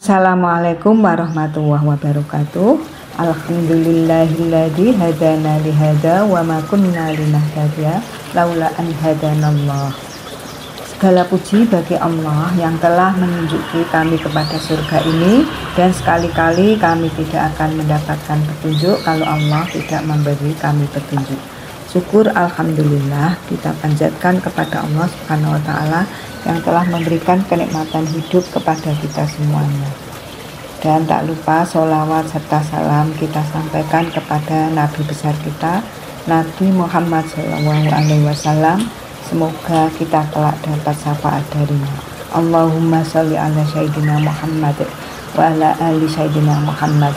Assalamualaikum warahmatullahi wabarakatuh. Alhamdulillahilladzi hadana lihada wa ma kunna linahtadiya laula an hadanallah. Segala puji bagi Allah yang telah menunjuki kami kepada surga ini, dan sekali-kali kami tidak akan mendapatkan petunjuk kalau Allah tidak memberi kami petunjuk. Syukur alhamdulillah kita panjatkan kepada Allah Subhanahu wa taala yang telah memberikan kenikmatan hidup kepada kita semuanya. Dan tak lupa sholawat serta salam kita sampaikan kepada Nabi besar kita, Nabi Muhammad SAW. Semoga kita kelak dapat syafaat darinya. Allahumma sholli ala sayyidina Muhammad wa ala ali sayyidina Muhammad.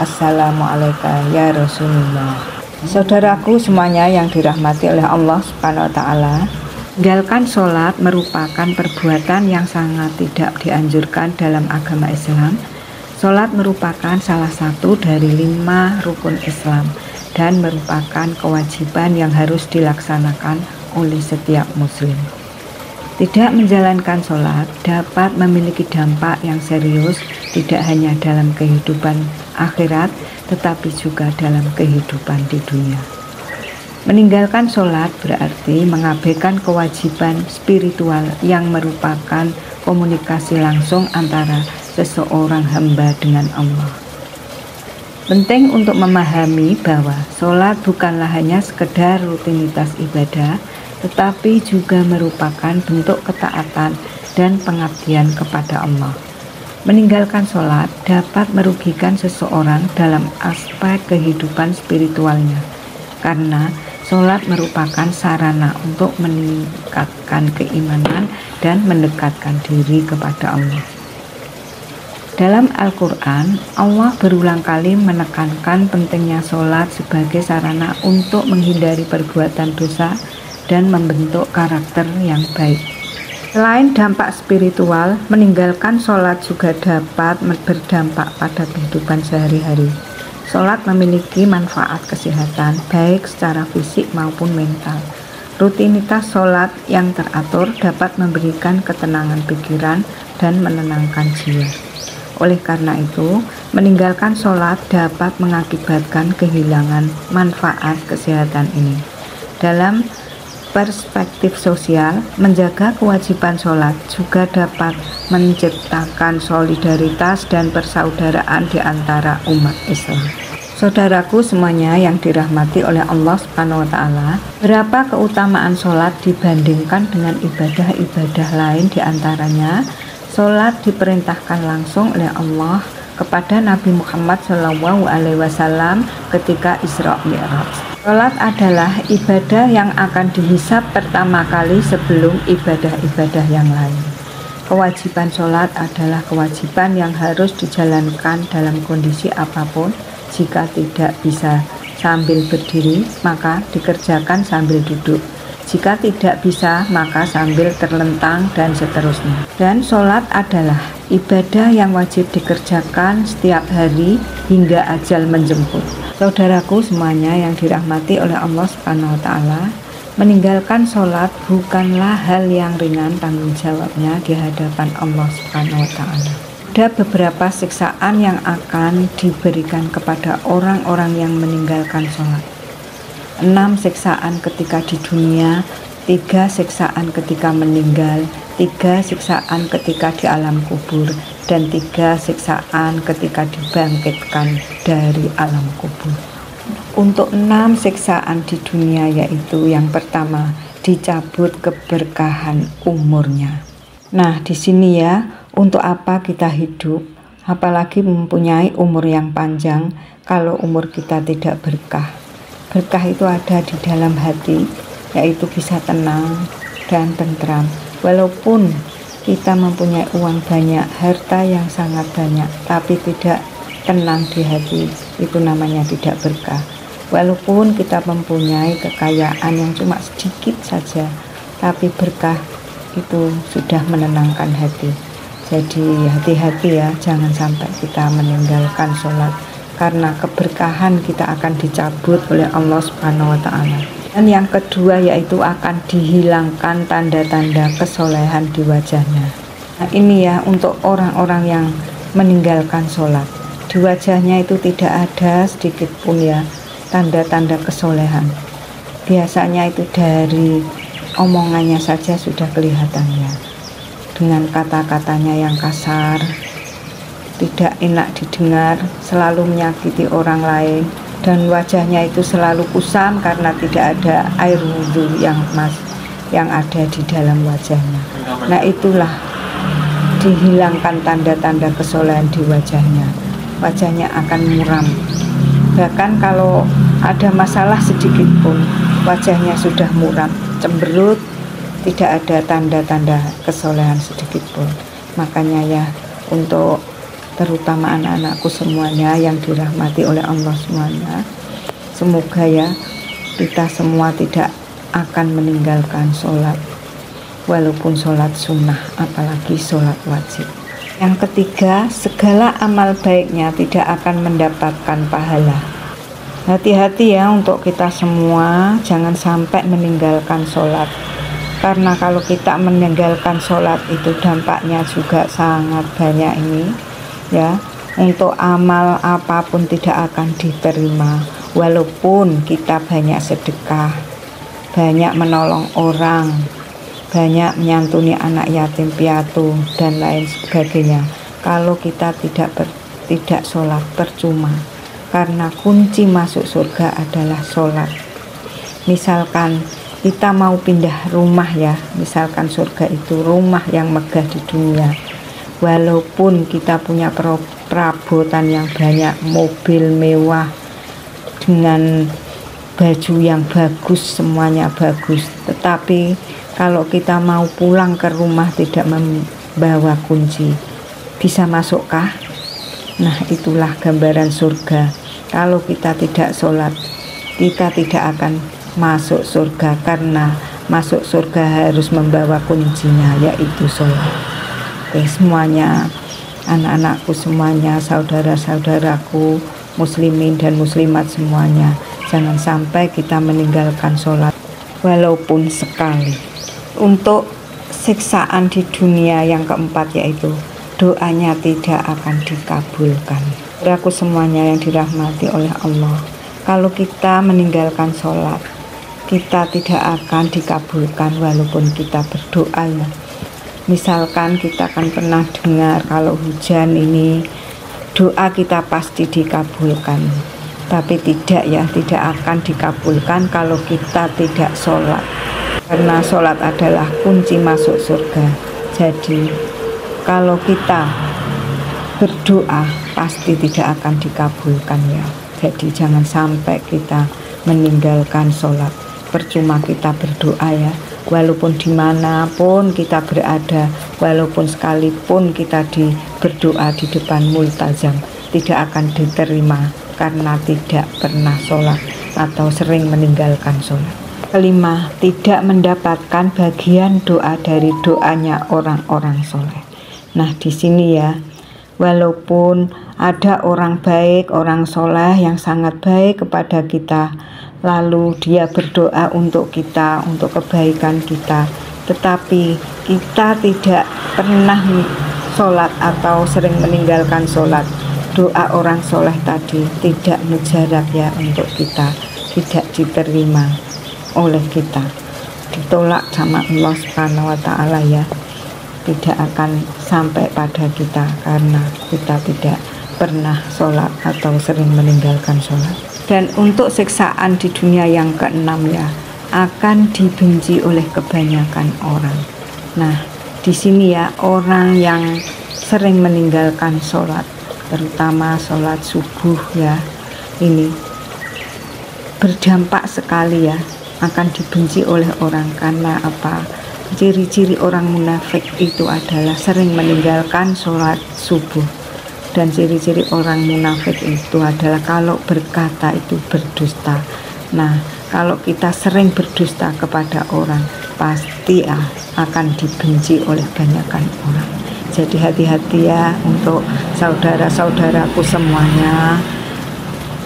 Assalamualaikum ya Rasulullah. Saudaraku semuanya yang dirahmati oleh Allah Subhanahu wa taala, meninggalkan sholat merupakan perbuatan yang sangat tidak dianjurkan dalam agama Islam. Sholat merupakan salah satu dari 5 rukun Islam dan merupakan kewajiban yang harus dilaksanakan oleh setiap muslim. Tidak menjalankan sholat dapat memiliki dampak yang serius tidak hanya dalam kehidupan akhirat tetapi juga dalam kehidupan di dunia. Meninggalkan sholat berarti mengabaikan kewajiban spiritual yang merupakan komunikasi langsung antara seseorang hamba dengan Allah. Penting untuk memahami bahwa sholat bukanlah hanya sekedar rutinitas ibadah, tetapi juga merupakan bentuk ketaatan dan pengabdian kepada Allah. Meninggalkan sholat dapat merugikan seseorang dalam aspek kehidupan spiritualnya, karena sholat merupakan sarana untuk meningkatkan keimanan dan mendekatkan diri kepada Allah. Dalam Al-Quran, Allah berulang kali menekankan pentingnya sholat sebagai sarana untuk menghindari perbuatan dosa dan membentuk karakter yang baik. Selain dampak spiritual, meninggalkan sholat juga dapat berdampak pada kehidupan sehari-hari. Sholat memiliki manfaat kesehatan, baik secara fisik maupun mental. Rutinitas sholat yang teratur dapat memberikan ketenangan pikiran dan menenangkan jiwa. Oleh karena itu, meninggalkan sholat dapat mengakibatkan kehilangan manfaat kesehatan ini. Dalam perspektif sosial, menjaga kewajiban sholat juga dapat menciptakan solidaritas dan persaudaraan di antara umat Islam. Saudaraku semuanya yang dirahmati oleh Allah Subhanahu wa taala, berapa keutamaan sholat dibandingkan dengan ibadah-ibadah lain, di antaranya sholat diperintahkan langsung oleh Allah kepada Nabi Muhammad SAW ketika Isra Mi'raj. Sholat adalah ibadah yang akan dihisab pertama kali sebelum ibadah-ibadah yang lain. Kewajiban sholat adalah kewajiban yang harus dijalankan dalam kondisi apapun. Jika tidak bisa sambil berdiri, maka dikerjakan sambil duduk. Jika tidak bisa, maka sambil terlentang dan seterusnya. Dan sholat adalah ibadah yang wajib dikerjakan setiap hari hingga ajal menjemput. Saudaraku semuanya yang dirahmati oleh Allah Subhanahu wa taala, meninggalkan sholat bukanlah hal yang ringan tanggung jawabnya di hadapan Allah Subhanahu wa taala. Ada beberapa siksaan yang akan diberikan kepada orang-orang yang meninggalkan sholat. 6 siksaan ketika di dunia, 3 siksaan ketika meninggal, 3 siksaan ketika di alam kubur, dan 3 siksaan ketika dibangkitkan dari alam kubur. Untuk 6 siksaan di dunia, yaitu yang pertama, dicabut keberkahan umurnya. Nah, di sini ya, untuk apa kita hidup, apalagi mempunyai umur yang panjang, kalau umur kita tidak berkah. Berkah itu ada di dalam hati, yaitu bisa tenang dan tentram. Walaupun kita mempunyai uang banyak, harta yang sangat banyak, tapi tidak tenang di hati, itu namanya tidak berkah. Walaupun kita mempunyai kekayaan yang cuma sedikit saja, tapi berkah itu sudah menenangkan hati. Jadi hati-hati ya, jangan sampai kita meninggalkan sholat, karena keberkahan kita akan dicabut oleh Allah Subhanahu wa taala. Dan yang kedua yaitu akan dihilangkan tanda-tanda kesolehan di wajahnya. Nah, ini ya untuk orang-orang yang meninggalkan sholat. Di wajahnya itu tidak ada sedikit pun ya tanda-tanda kesolehan. Biasanya itu dari omongannya saja sudah kelihatannya, dengan kata-katanya yang kasar, tidak enak didengar, selalu menyakiti orang lain, dan wajahnya itu selalu kusam karena tidak ada air wudhu yang ada di dalam wajahnya. Nah, itulah dihilangkan tanda-tanda kesolehan di wajahnya. Wajahnya akan muram. Bahkan kalau ada masalah sedikit pun, wajahnya sudah muram, cemberut, tidak ada tanda-tanda kesolehan sedikit pun. Makanya ya, untuk terutama anak-anakku semuanya yang dirahmati oleh Allah semuanya, semoga ya kita semua tidak akan meninggalkan sholat, walaupun sholat sunnah, apalagi sholat wajib. Yang ketiga, segala amal baiknya tidak akan mendapatkan pahala. Hati-hati ya untuk kita semua, jangan sampai meninggalkan sholat. Karena kalau kita meninggalkan sholat itu dampaknya juga sangat banyak ini ya. Untuk amal apapun tidak akan diterima, walaupun kita banyak sedekah, banyak menolong orang, banyak menyantuni anak yatim piatu dan lain sebagainya. Kalau kita tidak sholat, percuma, karena kunci masuk surga adalah sholat. Misalkan kita mau pindah rumah ya, misalkan surga itu rumah yang megah di dunia, walaupun kita punya perabotan yang banyak, mobil mewah dengan baju yang bagus, semuanya bagus, tetapi kalau kita mau pulang ke rumah tidak membawa kunci, bisa masukkah? Nah, itulah gambaran surga. Kalau kita tidak sholat, kita tidak akan masuk surga, karena masuk surga harus membawa kuncinya, yaitu sholat. Oke, semuanya, anak-anakku semuanya, saudara-saudaraku, muslimin dan muslimat semuanya, jangan sampai kita meninggalkan sholat, walaupun sekali. Untuk siksaan di dunia yang keempat, yaitu doanya tidak akan dikabulkan. Saudaraku semuanya yang dirahmati oleh Allah, kalau kita meninggalkan sholat, kita tidak akan dikabulkan walaupun kita berdoa ya. Misalkan kita akan pernah dengar kalau hujan ini doa kita pasti dikabulkan, tapi tidak ya, tidak akan dikabulkan kalau kita tidak sholat, karena sholat adalah kunci masuk surga. Jadi kalau kita berdoa pasti tidak akan dikabulkan ya. Jadi jangan sampai kita meninggalkan sholat. Percuma kita berdoa ya, walaupun dimanapun kita berada, walaupun sekalipun kita berdoa di depan multazam, tidak akan diterima karena tidak pernah sholat atau sering meninggalkan sholat. Kelima, tidak mendapatkan bagian doa dari doanya orang-orang soleh. Nah, di sini ya, walaupun ada orang baik, orang soleh yang sangat baik kepada kita, lalu dia berdoa untuk kita, untuk kebaikan kita, tetapi kita tidak pernah sholat atau sering meninggalkan sholat, doa orang soleh tadi tidak mujarab ya untuk kita, tidak diterima oleh kita, ditolak sama Allah Subhanahu wa Ta'ala ya, tidak akan sampai pada kita karena kita tidak pernah sholat atau sering meninggalkan sholat. Dan untuk siksaan di dunia yang keenam ya, akan dibenci oleh kebanyakan orang. Nah, di sini ya, orang yang sering meninggalkan sholat, terutama sholat subuh ya, ini berdampak sekali ya, akan dibenci oleh orang. Karena apa? Ciri-ciri orang munafik itu adalah sering meninggalkan sholat subuh. Dan ciri-ciri orang munafik itu adalah kalau berkata itu berdusta. Nah, kalau kita sering berdusta kepada orang, pasti akan dibenci oleh banyakan orang. Jadi hati-hati ya untuk saudara-saudaraku semuanya,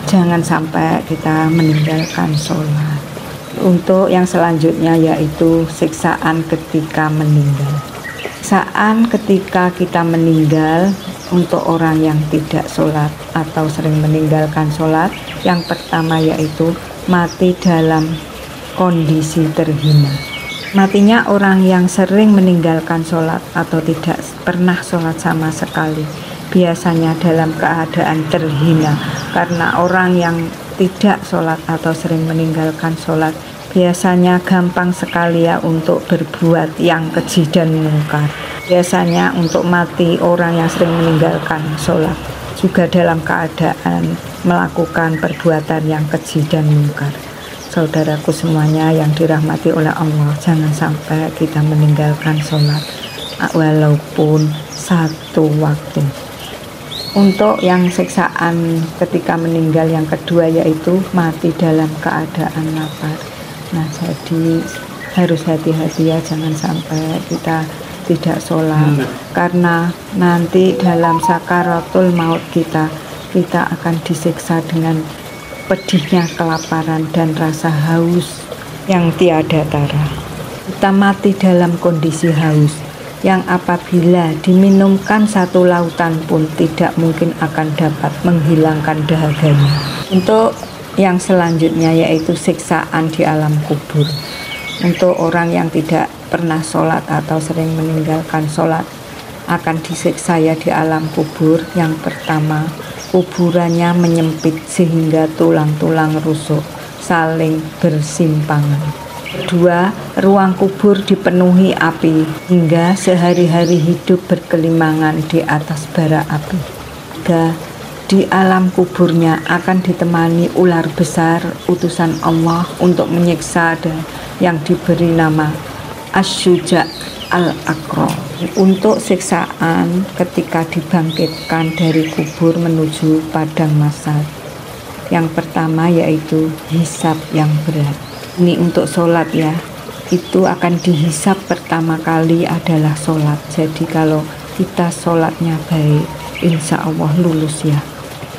jangan sampai kita meninggalkan sholat. Untuk yang selanjutnya yaitu siksaan ketika meninggal. Siksaan ketika kita meninggal untuk orang yang tidak sholat atau sering meninggalkan sholat. Yang pertama yaitu mati dalam kondisi terhina. Matinya orang yang sering meninggalkan sholat atau tidak pernah sholat sama sekali, biasanya dalam keadaan terhina. Karena orang yang tidak sholat atau sering meninggalkan sholat biasanya gampang sekali ya untuk berbuat yang keji dan mungkar. Biasanya untuk mati orang yang sering meninggalkan sholat juga dalam keadaan melakukan perbuatan yang keji dan mungkar. Saudaraku semuanya yang dirahmati oleh Allah, jangan sampai kita meninggalkan sholat walaupun satu waktu. Untuk yang siksaan ketika meninggal yang kedua yaitu mati dalam keadaan lapar. Nah, jadi harus hati-hati ya, jangan sampai kita tidak sholat, karena nanti dalam sakaratul maut kita akan disiksa dengan pedihnya kelaparan dan rasa haus yang tiada tara. Kita mati dalam kondisi haus yang apabila diminumkan satu lautan pun tidak mungkin akan dapat menghilangkan dahaganya. Untuk yang selanjutnya yaitu siksaan di alam kubur. Untuk orang yang tidak pernah sholat atau sering meninggalkan sholat akan disiksa ya di alam kubur. Yang pertama, kuburannya menyempit sehingga tulang-tulang rusuk saling bersimpangan. Kedua, ruang kubur dipenuhi api hingga sehari-hari hidup berkelimangan di atas bara api. Tiga, di alam kuburnya akan ditemani ular besar utusan Allah untuk menyiksa dan yang diberi nama Asy-Syuja' al-Aqra. Untuk siksaan ketika dibangkitkan dari kubur menuju padang mahsyar. Yang pertama yaitu hisab yang berat. Ini untuk sholat ya, itu akan dihisab pertama kali adalah sholat. Jadi kalau kita sholatnya baik, insya Allah lulus ya.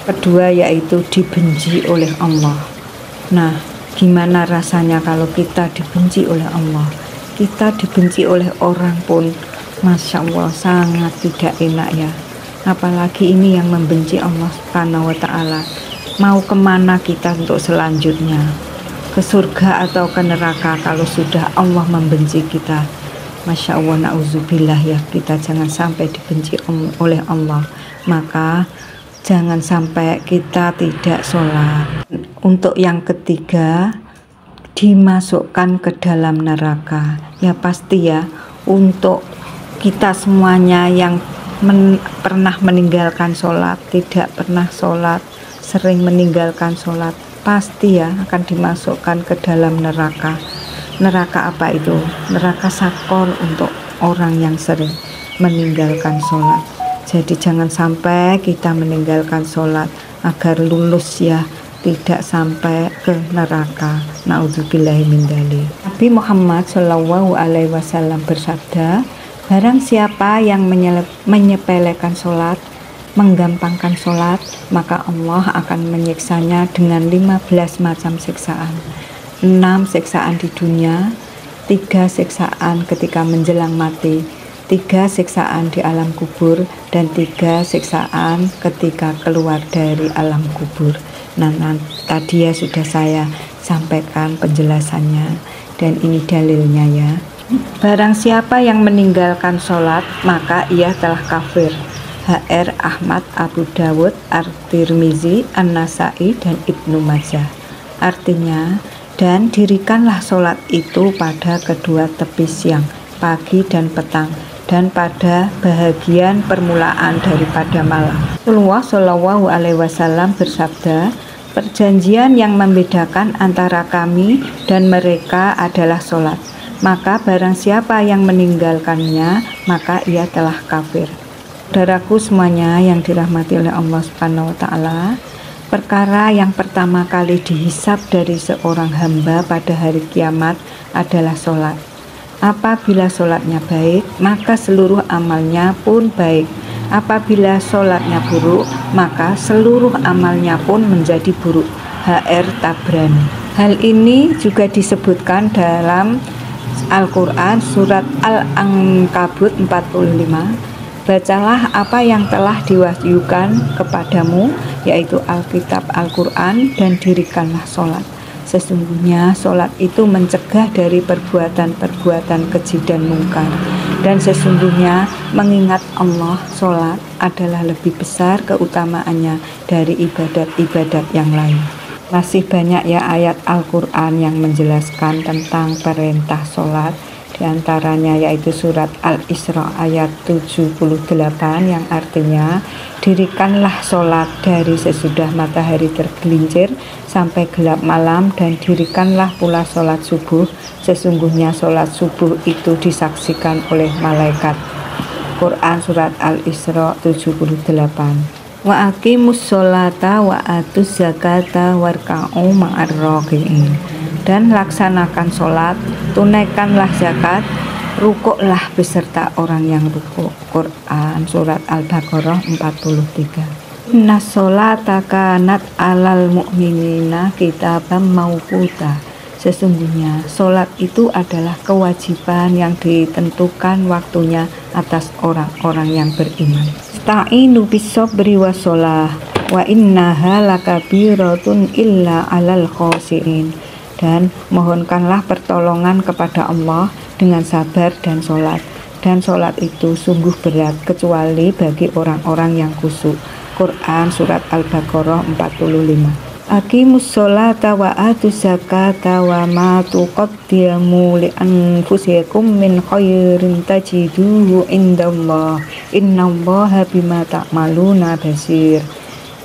Kedua yaitu dibenci oleh Allah. Nah, gimana rasanya kalau kita dibenci oleh Allah? Kita dibenci oleh orang pun, Masya Allah sangat tidak enak ya. Apalagi ini yang membenci Allah Subhanahu wa Ta'ala. Mau kemana kita untuk selanjutnya? Ke surga atau ke neraka kalau sudah Allah membenci kita? Masya Allah, na'udzubillah ya, kita jangan sampai dibenci oleh Allah. Maka jangan sampai kita tidak sholat. Untuk yang ketiga, dimasukkan ke dalam neraka. Ya pasti ya, untuk kita semuanya yang pernah meninggalkan sholat, tidak pernah sholat, sering meninggalkan sholat, pasti ya akan dimasukkan ke dalam neraka. Neraka apa itu? Neraka sakor untuk orang yang sering meninggalkan sholat. Jadi jangan sampai kita meninggalkan sholat agar lulus ya, tidak sampai ke neraka. Na'udzubillahi min dzalik. Nabi Muhammad SAW bersabda, barang siapa yang menyepelekan sholat, menggampangkan sholat, maka Allah akan menyiksanya dengan 15 macam siksaan. 6 siksaan di dunia, 3 siksaan ketika menjelang mati, 3 siksaan di alam kubur, dan 3 siksaan ketika keluar dari alam kubur. Nah, tadi ya sudah saya sampaikan penjelasannya, dan ini dalilnya ya. Barang siapa yang meninggalkan sholat, maka ia telah kafir. HR Ahmad, Abu Dawud, At-Tirmizi, An-Nasai, dan Ibnu Majah. Artinya, dan dirikanlah sholat itu pada kedua tepi siang, pagi dan petang, dan pada bahagian permulaan daripada malam. Rasulullah Shallallahu Alaihi Wasallam bersabda, perjanjian yang membedakan antara kami dan mereka adalah sholat. Maka barang siapa yang meninggalkannya, maka ia telah kafir. Saudaraku semuanya yang dirahmati oleh Allah Subhanahu wa Ta'ala, perkara yang pertama kali dihisab dari seorang hamba pada hari kiamat adalah sholat. Apabila sholatnya baik, maka seluruh amalnya pun baik. Apabila sholatnya buruk, maka seluruh amalnya pun menjadi buruk. HR Tabrani. Hal ini juga disebutkan dalam Al-Quran surat Al-Ankabut 45. Bacalah apa yang telah diwahyukan kepadamu, yaitu Alkitab Al-Quran, dan dirikanlah sholat. Sesungguhnya sholat itu mencegah dari perbuatan-perbuatan keji dan mungkar. Dan sesungguhnya mengingat Allah, sholat adalah lebih besar keutamaannya dari ibadat-ibadat yang lain. Masih banyak ya ayat Al-Quran yang menjelaskan tentang perintah sholat. Di antaranya yaitu surat Al-Isra ayat 78 yang artinya dirikanlah sholat dari sesudah matahari tergelincir sampai gelap malam, dan dirikanlah pula sholat subuh, sesungguhnya sholat subuh itu disaksikan oleh malaikat. Quran surat Al-Isra 78. Wa aqimus sholata wa atuz zakata warka'u ma'ar raki'in. Dan laksanakan sholat, tunaikanlah zakat, rukuklah beserta orang yang rukuk. Quran surat Al-Baqarah 43. Inna sholata kanat alal mu'minina kitaban mauquta. Sesungguhnya sholat itu adalah kewajiban yang ditentukan waktunya atas orang-orang yang beriman. Sta'inu bis-sabri washolah wa innaha lakabiratun illa alal khosiin. Dan mohonkanlah pertolongan kepada Allah dengan sabar dan sholat. Dan sholat itu sungguh berat kecuali bagi orang-orang yang khusyuk. Quran surat Al-Baqarah 45. Aqimus sholata wa atuz zakata wa ma tuqaddimu li anfusikum min khairin tajiduhu indallah innallaha bima ta'maluna basir.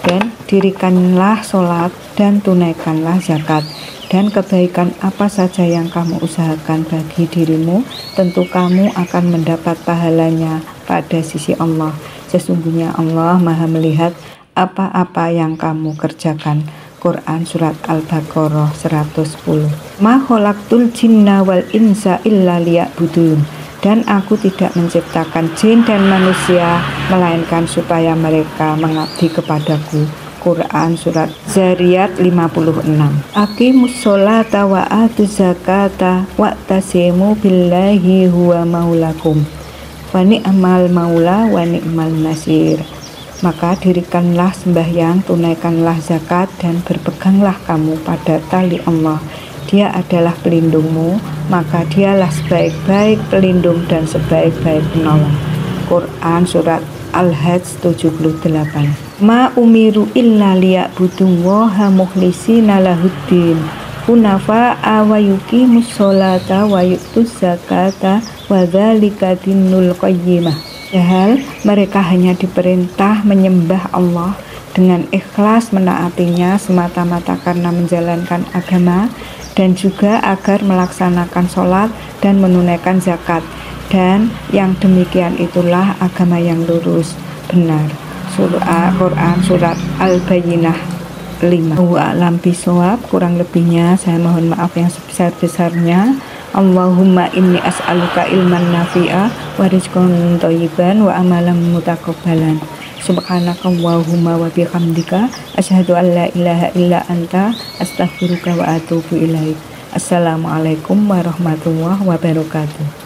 Dan dirikanlah sholat dan tunaikanlah zakat, dan kebaikan apa saja yang kamu usahakan bagi dirimu, tentu kamu akan mendapat pahalanya pada sisi Allah. Sesungguhnya Allah Maha melihat apa-apa yang kamu kerjakan. Quran surat Al-Baqarah 110. Ma khalaqtul jinna wal insa illa liya'budun. Dan aku tidak menciptakan jin dan manusia melainkan supaya mereka mengabdi kepadaku. Quran surat Zariyat 56. Aqimus sholata wa atuz zakata wa'tasimu billahi huwa maulakum wa ni'mal maula wa ni'mal nasir. Maka dirikanlah sembahyang, tunaikanlah zakat, dan berpeganglah kamu pada tali Allah. Dia adalah pelindungmu, maka dialah sebaik-baik pelindung dan sebaik-baik penolong. Quran surat Al-Hajj 78. Ma umiru illa liya'budullaha mukhlisina lahuddin hunafa'a wa yuqimus sholata wa yu'tuz zakata wa dzalika dinul qayyimah. Padahal mereka hanya diperintah menyembah Allah dengan ikhlas menaatinya semata-mata karena menjalankan agama, dan juga agar melaksanakan sholat dan menunaikan zakat, dan yang demikian itulah agama yang lurus benar. Surah Quran surat Al-Bayyinah 5. Wa'alam bisawab, kurang lebihnya saya mohon maaf yang sebesar-besarnya. Allahumma inni as'aluka ilman nafi'a wa rizqan thayyiban wa amalan mutaqabbalan. Subhanaka Allahumma wa bihamdika asyhadu an la ilaha illa anta astaghfiruka wa atubu ilaik. Assalamualaikum warahmatullahi wabarakatuh.